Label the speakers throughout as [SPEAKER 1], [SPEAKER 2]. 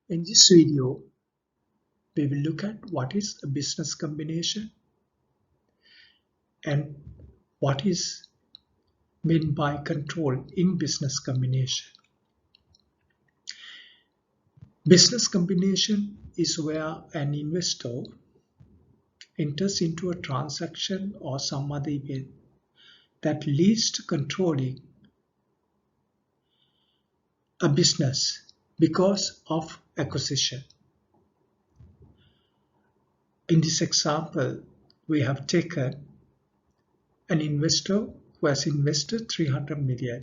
[SPEAKER 1] In this video, we will look at what is a business combination and what is meant by control in business combination. Business combination is where an investor enters into a transaction or some other event that leads to controlling a business because of acquisition. In this example, we have taken an investor who has invested 300 million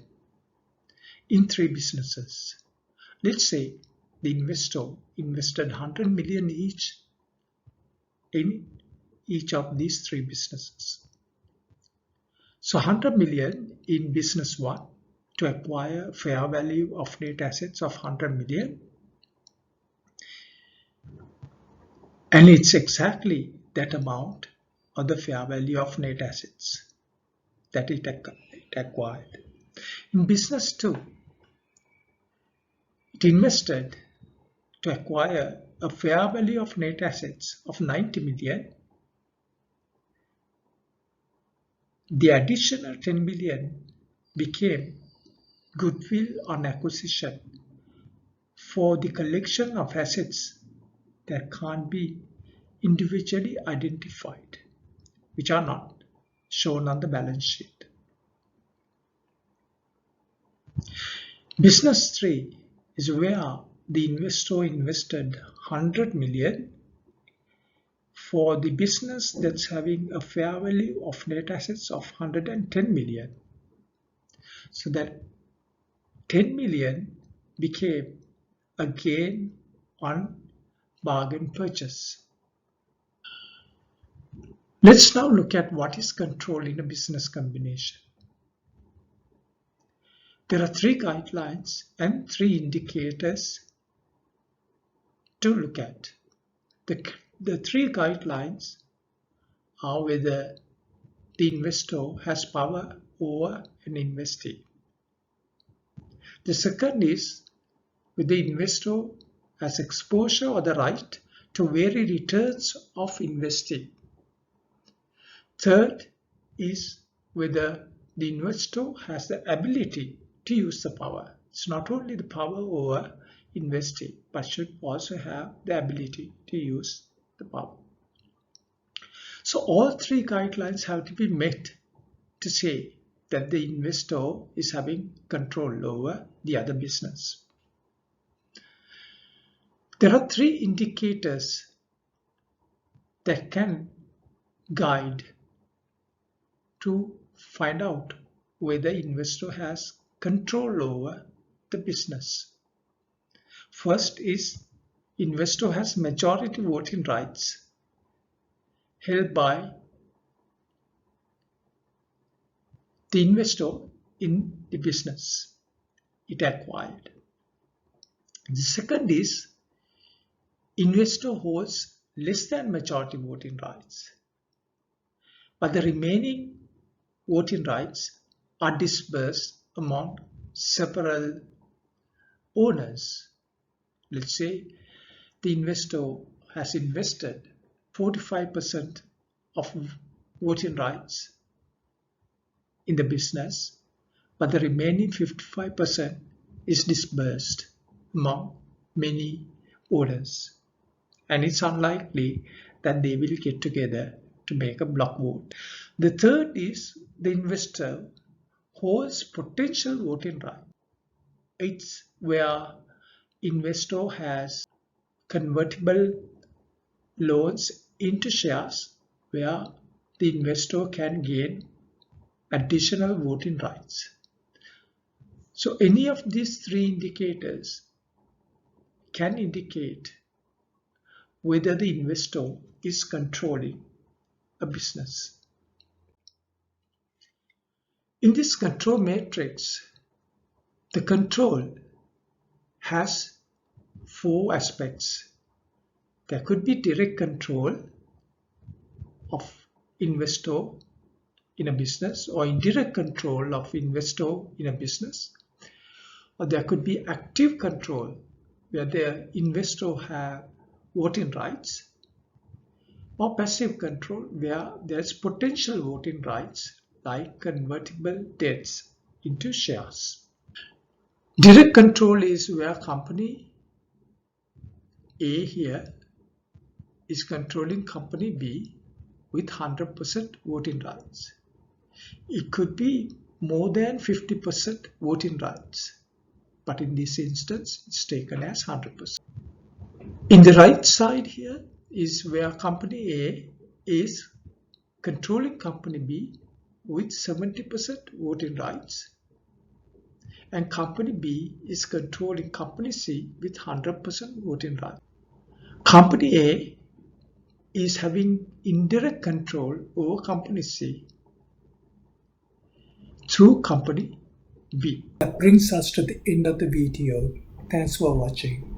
[SPEAKER 1] in 3 businesses. Let's say the investor invested 100 million each in each of these 3 businesses. So 100 million in business 1 to acquire fair value of net assets of 100 million. And it's exactly that amount of the fair value of net assets that it acquired. In business 2, it invested to acquire a fair value of net assets of 90 million. The additional 10 million became goodwill on acquisition for the collection of assets that can't be individually identified, which are not shown on the balance sheet. Business 3 is where the investor invested 100 million for the business that's having a fair value of net assets of 110 million. So that 10 million became a gain on bargain purchase. Let's now look at what is control in a business combination. There are 3 guidelines and 3 indicators to look at. The 3 guidelines are whether the investor has power over an investee. The second is whether the investor has exposure or the right to vary returns of investing. Third is whether the investor has the ability to use the power. It's not only the power over investing, but should also have the ability to use the power. So all 3 guidelines have to be met to say that the investor is having control over the other business. There are 3 indicators that can guide to find out whether investor has control over the business. First is investor has majority voting rights held by the investor in the business it acquired. The second is investor holds less than majority voting rights, but the remaining voting rights are dispersed among several owners. Let's say the investor has invested 45% of voting rights in the business, but the remaining 55% is dispersed among many owners. And it's unlikely that they will get together to make a block vote. The third is the investor holds potential voting right. It's where investor has convertible loans into shares where the investor can gain additional voting rights. So any of these 3 indicators can indicate whether the investor is controlling a business. In this control matrix, the control has 4 aspects. There could be direct control of investor in a business or indirect control of investor in a business, or there could be active control where the investor have voting rights, or passive control, where there's potential voting rights like convertible debts into shares. Direct control is where company A here is controlling company B with 100% voting rights. It could be more than 50% voting rights, but in this instance, it's taken as 100%. In the right side here is where company A is controlling company B with 70% voting rights, and company B is controlling company C with 100% voting rights. Company A is having indirect control over company C through company B. That brings us to the end of the video. Thanks for watching.